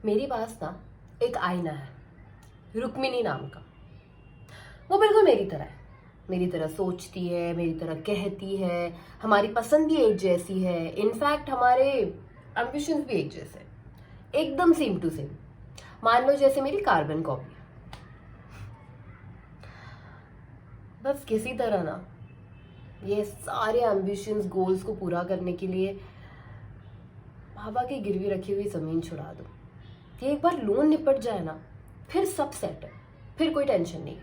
मेरे पास ना एक आईना है, रुक्मिनी नाम का। वो बिल्कुल मेरी तरह है, मेरी तरह सोचती है, मेरी तरह कहती है, हमारी पसंद भी एक जैसी है। इनफैक्ट हमारे एम्बिशंस भी एक जैसे हैं, एकदम सेम टू सेम। मान लो जैसे मेरी कार्बन कॉपी। बस किसी तरह ना ये सारे एम्बिशंस गोल्स को पूरा करने के लिए बाबा की गिरवी रखी हुई जमीन छुड़ा दो। कि एक बार लोन निपट जाए ना, फिर सब सेट है, फिर कोई टेंशन नहीं।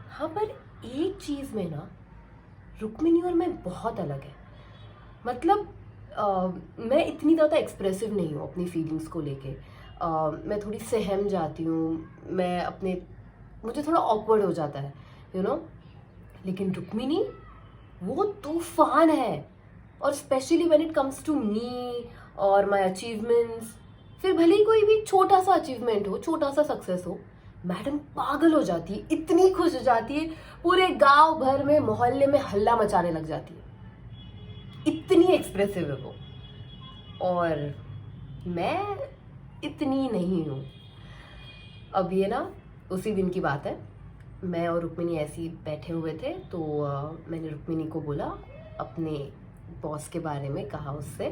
हाँ, पर एक चीज में ना रुक्मिनी और मैं बहुत अलग है। मतलब मैं इतनी ज़्यादा एक्सप्रेसिव नहीं हूँ अपनी फीलिंग्स को लेके। मैं थोड़ी सहम जाती हूँ, मैं अपने मुझे थोड़ा ऑकवर्ड हो जाता है, यू नो। लेकिन रुक्मिनी वो तूफान है। और specially when it comes to me और माय अचीवमेंट्स, फिर भले ही कोई भी छोटा सा अचीवमेंट हो, छोटा सा सक्सेस हो, मैडम पागल हो जाती है, इतनी खुश हो जाती है, पूरे गांव भर में मोहल्ले में हल्ला मचाने लग जाती है। इतनी एक्सप्रेसिव है वो। और मैं इतनी नहीं हूँ। अब ये ना उसी दिन की बात है, मैं और रुक्मिनी ऐसे ही बैठे हुए थे, तो मैंने रुक्मिनी को बोला, अपने बॉस के बारे में कहा उससे,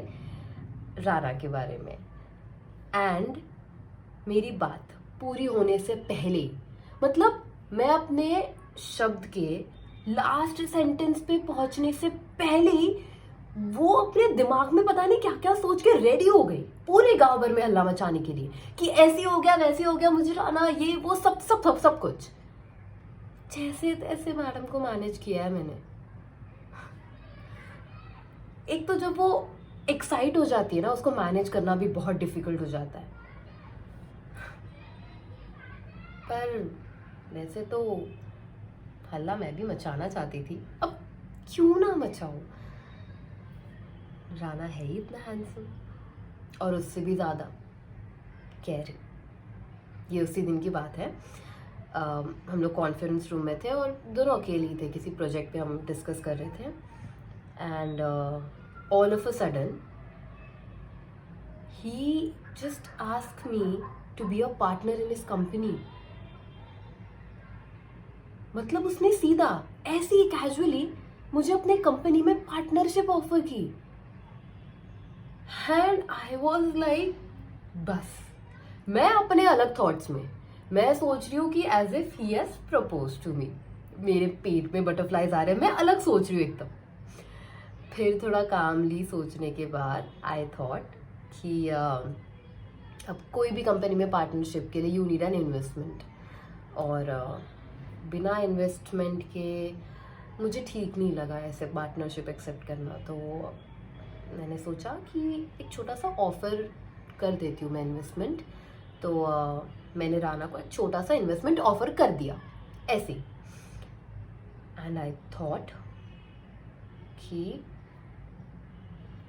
रारा के बारे में। एंड मेरी बात पूरी होने से पहले, मतलब मैं अपने शब्द के लास्ट सेंटेंस पे पहुंचने से पहले ही वो अपने दिमाग में पता नहीं क्या क्या सोच के रेडी हो गई, पूरे गांव भर में हल्ला मचाने के लिए कि ऐसे हो गया, वैसे हो गया, मुझे राना, ये वो सब सब सब सब कुछ। जैसे तैसे मैडम को मैनेज किया है मैंने। एक तो जब वो एक्साइट हो जाती है ना, उसको मैनेज करना भी बहुत डिफिकल्ट हो जाता है। पर वैसे तो हल्ला मैं भी मचाना चाहती थी, अब क्यों ना मचाऊं। राना है ही इतना हैंडसम, और उससे भी ज़्यादा केयरिंग। ये उसी दिन की बात है। हम लोग कॉन्फ्रेंस रूम में थे और दोनों अकेले ही थे, किसी प्रोजेक्ट पे हम डिस्कस कर रहे थे। And all of a sudden ही just ask me to be a partner in his company. मतलब उसने सीधा ऐसे ही कैजुअली मुझे अपने कंपनी में पार्टनरशिप ऑफर की। एंड आई वॉज लाइक, बस मैं अपने अलग थॉट्स में, मैं सोच रही हूँ कि as if he has propose to me, मेरे पेट में बटरफ्लाईज आ रहे हैं, मैं अलग सोच रही हूँ एकदम। फिर थोड़ा कामली सोचने के बाद आई थॉट कि अब कोई भी कंपनी में पार्टनरशिप के लिए यू नीड एन इन्वेस्टमेंट, और बिना इन्वेस्टमेंट के मुझे ठीक नहीं लगा ऐसे पार्टनरशिप एक्सेप्ट करना। तो मैंने सोचा कि एक छोटा सा ऑफर कर देती हूँ मैं इन्वेस्टमेंट। तो मैंने राना को एक छोटा सा इन्वेस्टमेंट ऑफर कर दिया ऐसे। एंड आई थॉट कि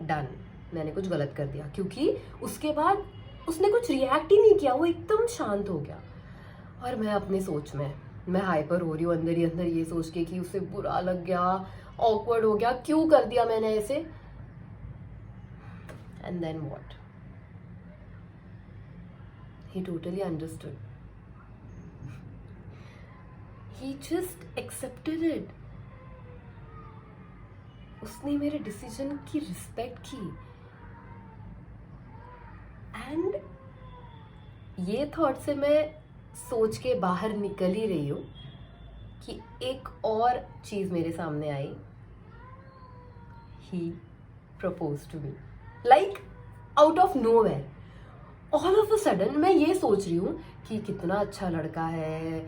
डन, मैंने कुछ गलत कर दिया, क्योंकि उसके बाद उसने कुछ रिएक्ट ही नहीं किया, वो एकदम शांत हो गया। और मैं अपनी सोच में मैं हाइपर हो रही हूँ अंदर ही अंदर, ये सोच के कि उसे बुरा लग गया, ऑकवर्ड हो गया, क्यों कर दिया मैंने ऐसे। And then what, he totally understood, he just accepted it। उसने मेरे डिसीजन की रिस्पेक्ट की। एंड ये थॉट से मैं सोच के बाहर निकल ही रही हूँ कि एक और चीज मेरे सामने आई, he propose to me, like out of nowhere. All of a sudden मैं ये सोच रही हूँ कि कितना अच्छा लड़का है,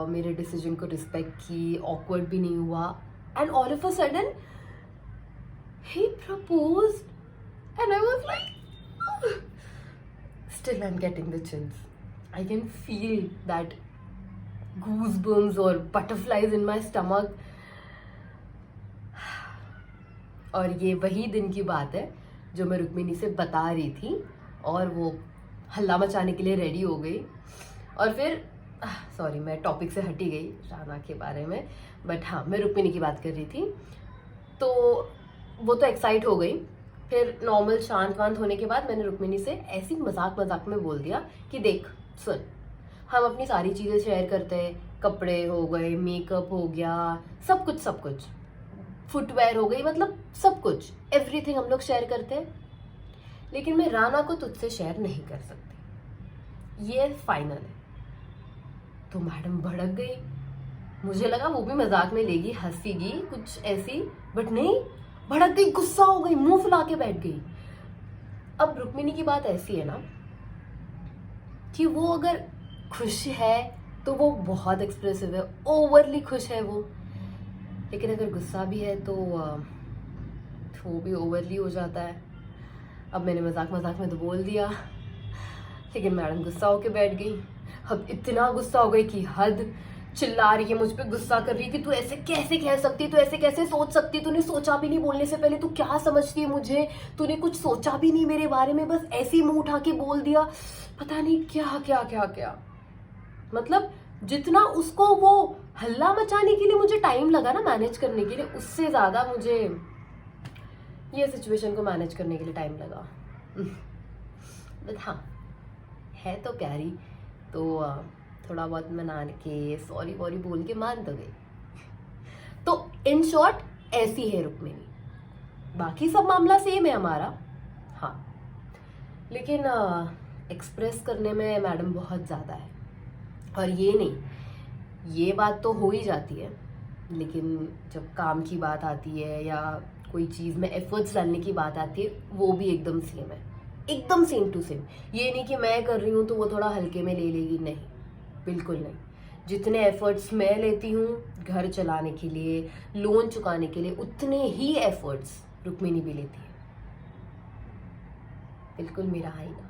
मेरे डिसीजन को रिस्पेक्ट की, ऑकवर्ड भी नहीं हुआ। And all of a sudden he proposed, and I was like, still I'm getting the chills. I can feel that goosebumps or butterflies in my stomach। और ये वही दिन की बात है जो मैं रुक्मिनी से बता रही थी, और वो हल्ला मचाने के लिए रेडी हो गई। और फिर सॉरी, मैं टॉपिक से हटी गई राना के बारे में, बट हाँ, मैं रुक्मिनी की बात कर रही थी। तो वो तो एक्साइट हो गई, फिर नॉर्मल शांत वांत होने के बाद मैंने रुक्मिनी से ऐसी मजाक मजाक में बोल दिया कि देख सुन, हम अपनी सारी चीज़ें शेयर करते हैं, कपड़े हो गए, मेकअप हो गया, सब कुछ, फुटवेयर हो गई, मतलब सब कुछ, एवरीथिंग हम लोग शेयर करते हैं, लेकिन मैं राना को तुझसे शेयर नहीं कर सकती, ये फाइनल है। तो मैडम भड़क गई, मुझे लगा वो भी मजाक में लेगी, हंसीगी कुछ ऐसी, बट नहीं, भड़क गई, गुस्सा हो गई, मुंह फुला के बैठ गई। अब रुक्मिनी की बात ऐसी है ना कि वो अगर खुश है तो वो बहुत एक्सप्रेसिव है, ओवरली खुश है वो, लेकिन अगर गुस्सा भी है तो वो भी ओवरली हो जाता है। अब मैंने मजाक मजाक में तो बोल दिया, लेकिन मैडम गुस्सा होके बैठ गई। अब इतना गुस्सा हो गई कि हद, चिल्ला रही है मुझ पे, गुस्सा कर रही है कि तू ऐसे कैसे कह सकती है, तू ऐसे कैसे सोच सकती है, तूने सोचा भी नहीं बोलने से पहले, तू क्या समझती है मुझे, तूने कुछ सोचा भी नहीं मेरे बारे में, बस ऐसे ही मुंह उठा के बोल दिया, पता नहीं क्या क्या क्या क्या। मतलब जितना उसको वो हल्ला मचाने के लिए मुझे टाइम लगा ना मैनेज करने के लिए, उससे ज्यादा मुझे ये सिचुएशन को मैनेज करने के लिए टाइम लगा। बट हाँ, है तो प्यारी, तो थोड़ा बहुत मना के सॉरी वॉरी बोल के मान तो गई। तो इन शॉर्ट ऐसी है रुक्मिनी, बाकी सब मामला सेम है हमारा, हाँ, लेकिन एक्सप्रेस करने में मैडम बहुत ज़्यादा है। और ये नहीं, ये बात तो हो ही जाती है, लेकिन जब काम की बात आती है या कोई चीज़ में एफर्ट्स डालने की बात आती है, वो भी एकदम सेम है, एकदम सेम टू सेम। ये नहीं कि मैं कर रही हूँ तो वो थोड़ा हल्के में ले लेगी, नहीं, बिल्कुल नहीं। जितने एफर्ट्स मैं लेती हूँ घर चलाने के लिए, लोन चुकाने के लिए, उतने ही एफर्ट्स रुक्मिनी भी लेती है। बिल्कुल मेरा आईना।